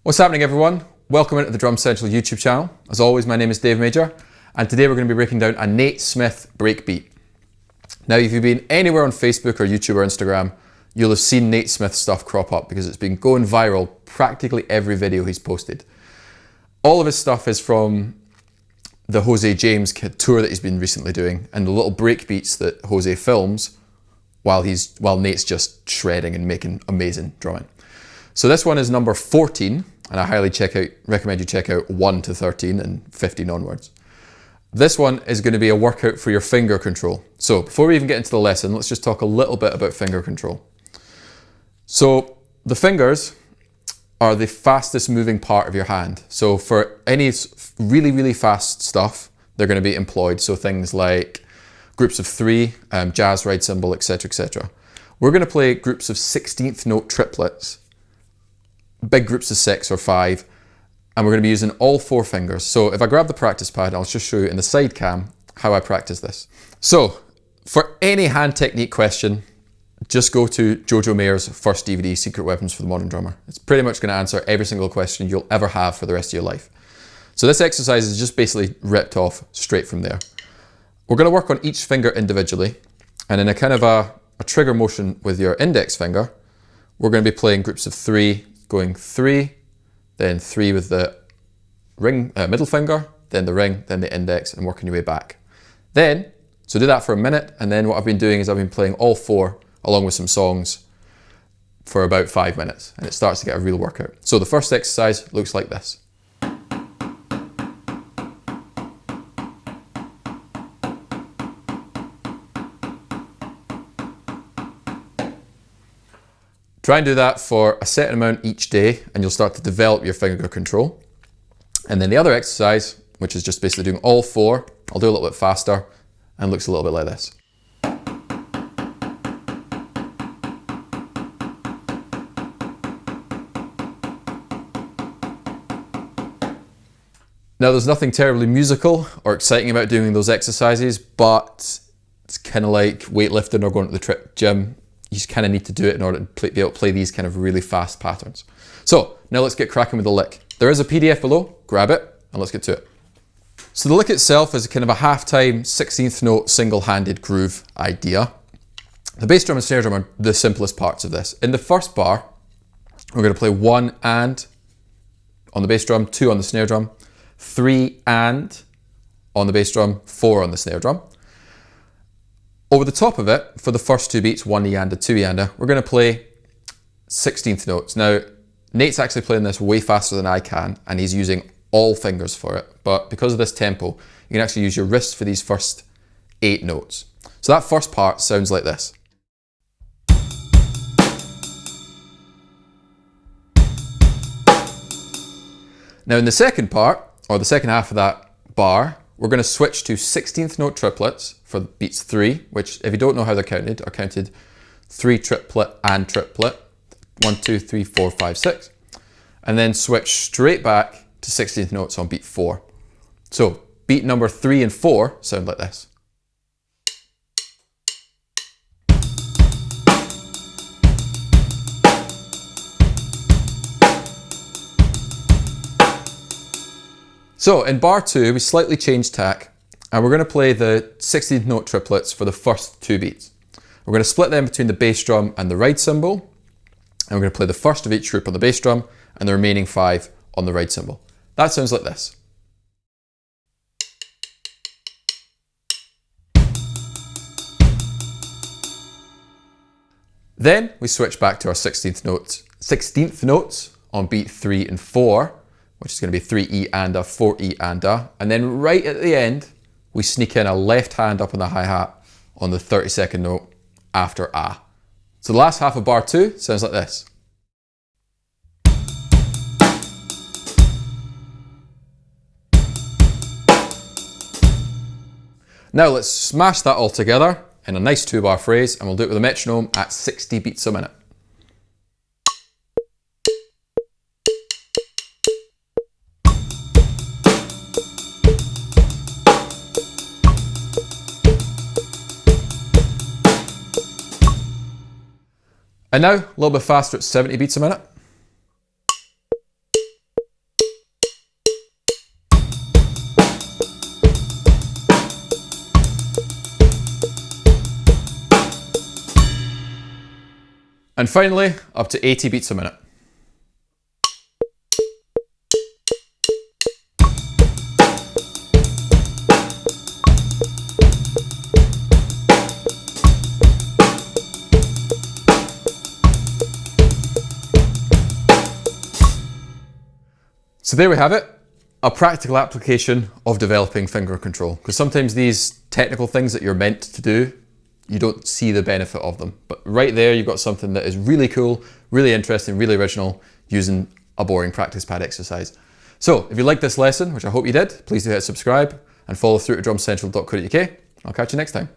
What's happening, everyone? Welcome into the Drum Central YouTube channel. As always, my name is Dave Major, and today we're going to be breaking down a Nate Smith breakbeat. Now, if you've been anywhere on Facebook or YouTube or Instagram, you'll have seen Nate Smith stuff crop up because it's been going viral practically every video he's posted. All of his stuff is from the Jose James tour that he's been recently doing, and the little breakbeats that Jose films while Nate's just shredding and making amazing drumming. So this one is number 14. And I highly recommend you check out 1 to 13 and 15 onwards. This one is going to be a workout for your finger control. So before we even get into the lesson, let's just talk a little bit about finger control. So the fingers are the fastest moving part of your hand. So for any really, really fast stuff, they're going to be employed. So things like groups of 3, jazz ride cymbal, etc., etc. We're going to play groups of 16th note triplets, big groups of 6 or 5, and we're going to be using all 4 fingers. So if I grab the practice pad, I'll just show you in the side cam how I practice this. So for any hand technique question, just go to Jojo Mayer's first DVD, Secret Weapons for the Modern Drummer. It's pretty much going to answer every single question you'll ever have for the rest of your life. So this exercise is just basically ripped off straight from there. We're going to work on each finger individually, and in a kind of a trigger motion with your index finger, we're going to be playing groups of 3, going 3, then 3 with the ring, middle finger, then the ring, then the index, and working your way back. Then, so do that for a minute, and then what I've been doing is I've been playing all 4 along with some songs for about 5 minutes, and it starts to get a real workout. So the first exercise looks like this. Try and do that for a set amount each day, and you'll start to develop your finger control. And then the other exercise, which is just basically doing all 4, I'll do a little bit faster, and looks a little bit like this. Now, there's nothing terribly musical or exciting about doing those exercises, but it's kind of like weightlifting or going to the gym. You just kind of need to do it in order to be able to play these kind of really fast patterns. So now let's get cracking with the lick. There is a PDF below, grab it, and let's get to it. So the lick itself is kind of a half-time 16th note single-handed groove idea. The bass drum and snare drum are the simplest parts of this. In the first bar, we're going to play 1 and on the bass drum, 2 on the snare drum, 3 and on the bass drum, 4 on the snare drum. Over the top of it, for the first 2 beats, 1 eanda, 2 eanda, we're going to play 16th notes. Now, Nate's actually playing this way faster than I can, and he's using all fingers for it. But because of this tempo, you can actually use your wrists for these first 8 notes. So that first part sounds like this. Now in the second part, or the second half of that bar, we're going to switch to 16th note triplets for beats 3, which, if you don't know how they're counted, are counted 3 triplet and triplet, 1, 2, 3, 4, 5, 6, and then switch straight back to 16th notes on beat 4. So beat number 3 and 4 sound like this. So in bar 2, we slightly changed tack, and we're going to play the 16th note triplets for the first 2 beats. We're going to split them between the bass drum and the ride cymbal, and we're going to play the first of each group on the bass drum and the remaining 5 on the ride cymbal. That sounds like this. Then we switch back to our 16th notes on beat 3 and 4, which is going to be 3 eanda, 4 eanda, and then right at the end, we sneak in a left hand up on the hi-hat on the 32nd note after A. So the last half of bar 2 sounds like this. Now let's smash that all together in a nice 2-bar phrase, and we'll do it with a metronome at 60 beats a minute. And now, a little bit faster at 70 beats a minute. And finally, up to 80 beats a minute. So there we have it, a practical application of developing finger control. Because sometimes these technical things that you're meant to do, you don't see the benefit of them. But right there, you've got something that is really cool, really interesting, really original, using a boring practice pad exercise. So if you liked this lesson, which I hope you did, please do hit subscribe and follow through to drumcentral.co.uk. I'll catch you next time.